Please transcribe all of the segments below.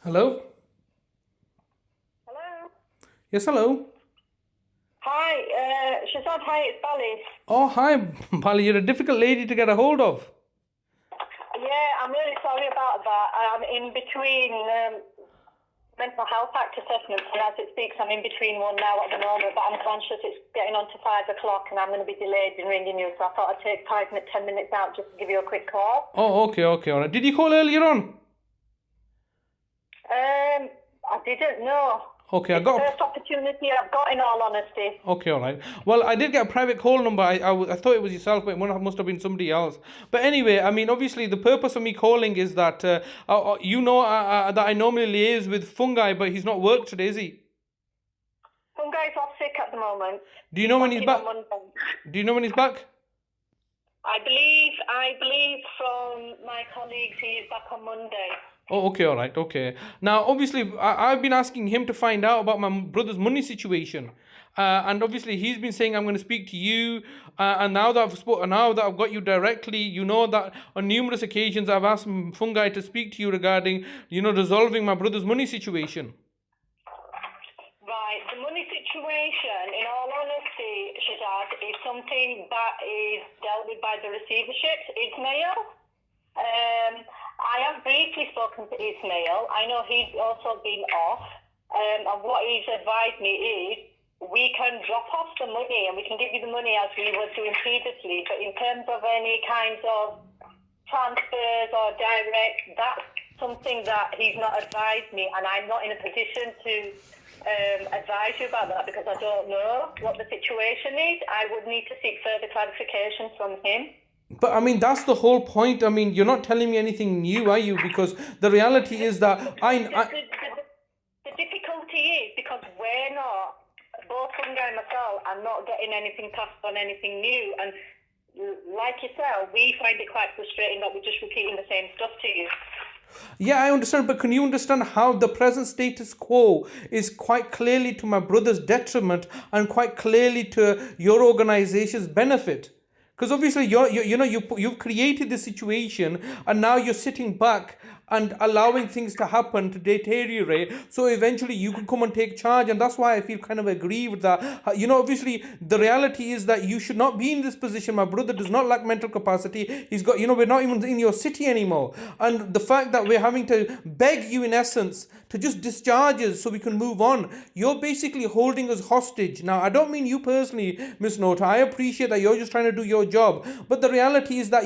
Hello? Hello. Yes, hello. Hi, Shazad, hi, it's Baljit. Oh, hi, Bali. You're a difficult lady to get a hold of. Yeah, I'm really sorry about that. I'm in between mental health act assessments, and as it speaks, I'm in between one now at the moment, but I'm conscious it's getting on to 5 o'clock and I'm going to be delayed in ringing you, so I thought I'd take 10 minutes out just to give you a quick call. Oh, okay, all right. Did you call earlier on? I didn't know. Okay, It's the first opportunity I've got, in all honesty. Okay, all right. Well, I did get a private call number. I thought it was yourself, but it must have been somebody else. But anyway, I mean, obviously, the purpose of me calling is that that I normally liaise with Fungi, but he's not worked today, is he? Fungai's off sick at the moment. Do you know when he's back? On Monday. Do you know when he's back? I believe from my colleagues he is back on Monday. Oh, okay, all right, okay. Now, obviously, I've been asking him to find out about my brother's money situation, and obviously, he's been saying I'm going to speak to you. And now that I've got you directly, you know that on numerous occasions I've asked Fungi to speak to you regarding, resolving my brother's money situation. Right, the money situation, in all honesty, Shazad, is something that is dealt with by the receivership, Ismail. I have briefly spoken to Ismail. I know he's also been off. And what he's advised me is we can drop off the money and we can give you the money as we were doing previously. But in terms of any kinds of transfers or direct, that's something that he's not advised me, and I'm not in a position to advise you about that because I don't know what the situation is. I would need to seek further clarification from him. But I mean, that's the whole point. I mean, you're not telling me anything new, are you? Because the reality is that the difficulty is because we're not, both Fungi and myself, are not getting anything passed on, anything new. And like yourself, we find it quite frustrating that we're just repeating the same stuff to you. Yeah, I understand, but can you understand how the present status quo is quite clearly to my brother's detriment and quite clearly to your organization's benefit? Because obviously you've created this situation and now you're sitting back and allowing things to happen to deteriorate, so eventually you can come and take charge. And that's why I feel kind of aggrieved that obviously the reality is that you should not be in this position. My brother does not lack mental capacity. He's got, we're not even in your city anymore, and the fact that we're having to beg you in essence to just discharge us so we can move on, you're basically holding us hostage. Now, I don't mean you personally, Miss Nota. I appreciate that you're just trying to do your job, but the reality is that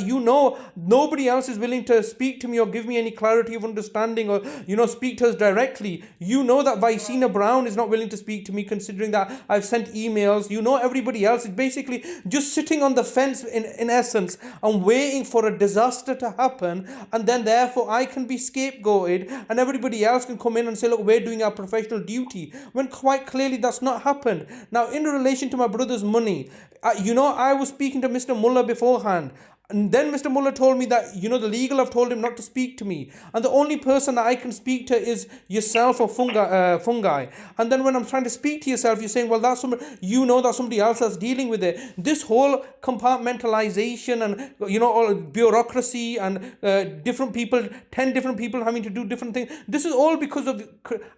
nobody else is willing to speak to me or give me any clarity of understanding, or speak to us directly. You know that Vicina Brown is not willing to speak to me, considering that I've sent emails. Everybody else is basically just sitting on the fence in essence and waiting for a disaster to happen, and then therefore I can be scapegoated and everybody else can come in and say, look, we're doing our professional duty, when quite clearly that's not happened. Now, in relation to my brother's money, I was speaking to Mr. Mullah beforehand. And then Mr. Muller told me that, the legal have told him not to speak to me. And the only person that I can speak to is yourself or Fungi. And then when I'm trying to speak to yourself, you're saying, well, that's that somebody else is dealing with it. This whole compartmentalization and, all bureaucracy and different people, 10 different people having to do different things. This is all because of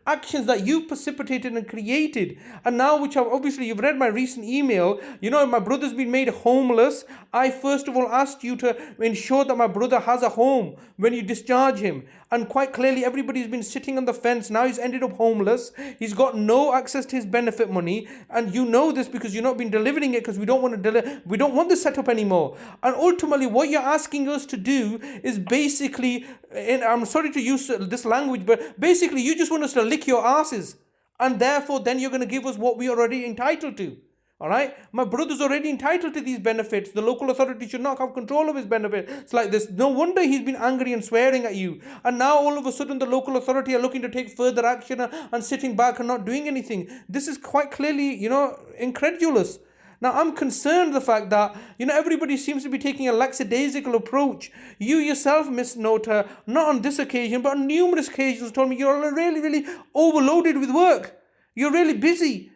actions that you've precipitated and created. And now, you've read my recent email, my brother's been made homeless. I first of all asked you to ensure that my brother has a home when you discharge him, and quite clearly everybody's been sitting on the fence. Now he's ended up homeless. He's got no access to his benefit money, and you know this because you've not been delivering it, because we don't want this setup anymore. And ultimately what you're asking us to do is basically, and I'm sorry to use this language, but basically you just want us to lick your asses, and therefore then you're going to give us what we are already entitled to. All right, my brother's already entitled to these benefits. The local authority should not have control of his benefit. It's like this. No wonder he's been angry and swearing at you. And now all of a sudden the local authority are looking to take further action and sitting back and not doing anything. This is quite clearly, incredulous. Now, I'm concerned the fact that, everybody seems to be taking a lackadaisical approach. You yourself, Miss Nota, not on this occasion, but on numerous occasions, told me you're really, really overloaded with work. You're really busy.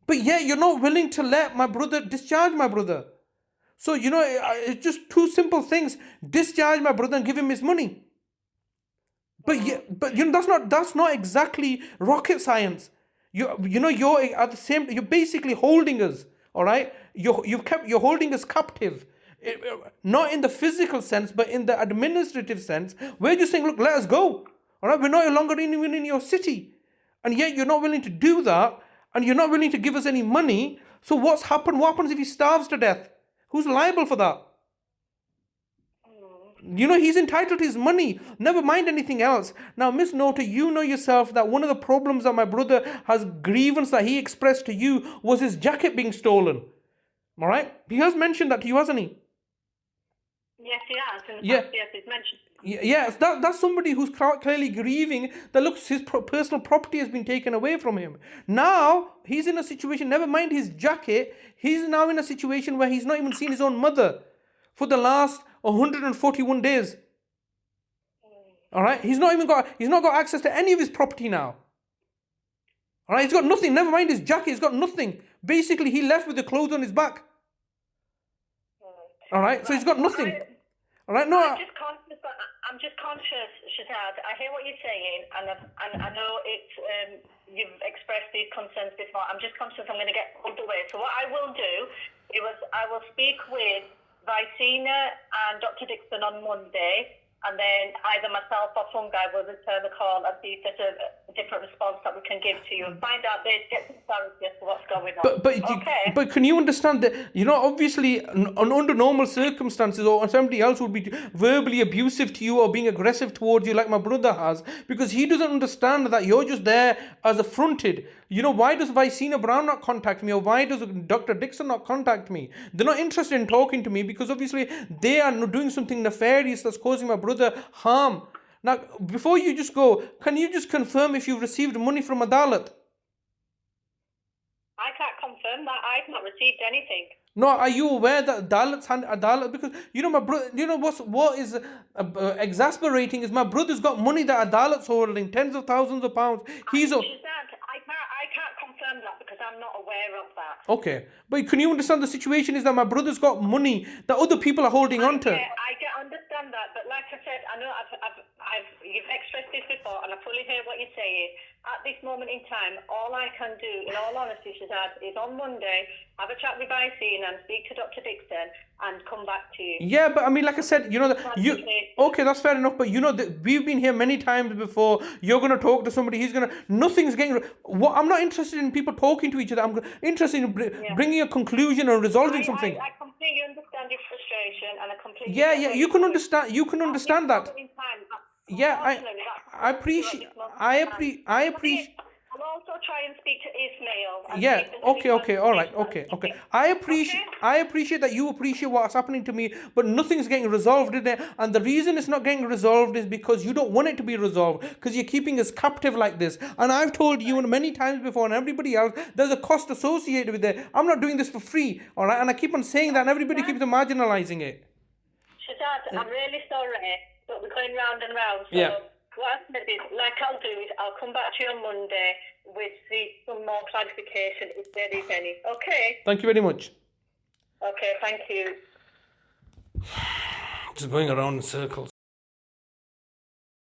But yet you're not willing to let my brother discharge my brother. So, it's just two simple things. Discharge my brother and give him his money. But that's not exactly rocket science. You're at the same. You're basically holding us. All right. You're holding us captive. Not in the physical sense, but in the administrative sense. We're just saying, look, let us go. All right. We're no longer even in your city, and yet you're not willing to do that, and you're not willing to give us any money. So what's happened? What happens if he starves to death? Who's liable for that? He's entitled to his money. Never mind anything else. Now, Miss Nota, you know yourself that one of the problems that my brother has grievance that he expressed to you was his jacket being stolen. All right? He has mentioned that to you, hasn't he? Yes, he has. In the past, yes, he's mentioned. Yes, that's somebody who's clearly grieving that, looks, his personal property has been taken away from him. Now, he's in a situation, never mind his jacket, he's now in a situation where he's not even seen his own mother for the last 141 days. All right, he's not got access to any of his property now. All right, he's got nothing. Never mind his jacket, he's got nothing. Basically, he left with the clothes on his back. All right, so he's got nothing. All right, no. I'm just conscious, Shazad. I hear what you're saying, and I know it's you've expressed these concerns before. I'm just conscious I'm going to get pulled away. So what I will do is I will speak with Vicina and Dr. Dixon on Monday, and then either myself or Fungi will return the call and see if there's a different response that we can give to you and find out, get some clarity as to what's going on. But can you understand that, obviously, under normal circumstances, or somebody else would be verbally abusive to you or being aggressive towards you like my brother has, because he doesn't understand that you're just there as affronted. Why does Vicina Brown not contact me, or why does Dr. Dixon not contact me? They're not interested in talking to me because obviously they are doing something nefarious that's causing my brother harm. Now, before you just go, can you just confirm if you've received money from Adalat? I can't confirm that. I've not received anything. No, are you aware that Adalat, because my brother, what is exasperating is my brother's got money that Adalat's holding, tens of thousands of pounds. I can't confirm that because I'm not aware of that. Okay, but can you understand the situation is that my brother's got money that other people are holding on to? I understand that, but like I said, I know you've expressed this before, and I fully hear what you're saying. At this moment in time, all I can do, in all honesty, Shazad, is on Monday have a chat with Vicina and speak to Dr. Dixon and come back to you. Yeah, but I mean, like I said, okay, that's fair enough. But we've been here many times before. You're gonna talk to somebody. Nothing's getting. I'm not interested in people talking to each other. I'm interested in bringing a conclusion and resolving something. I completely understand your frustration, and I completely. Yeah, you can understand. You can understand that. Yeah, I appreciate. I'll also try and speak to Ismail. Yeah. Okay. All right. Okay. I appreciate that you appreciate what's happening to me, but nothing's getting resolved in it. And the reason it's not getting resolved is because you don't want it to be resolved, because you're keeping us captive like this. And I've told you many times before, and everybody else, there's a cost associated with it. I'm not doing this for free. All right. And I keep on saying that, and everybody keeps on marginalizing it. Shazad, I'm really sorry, but we're going round and round. So what I'll do is I'll come back to you on Monday with some more clarification if there is any. Okay? Thank you very much. Okay, thank you. Just going around in circles.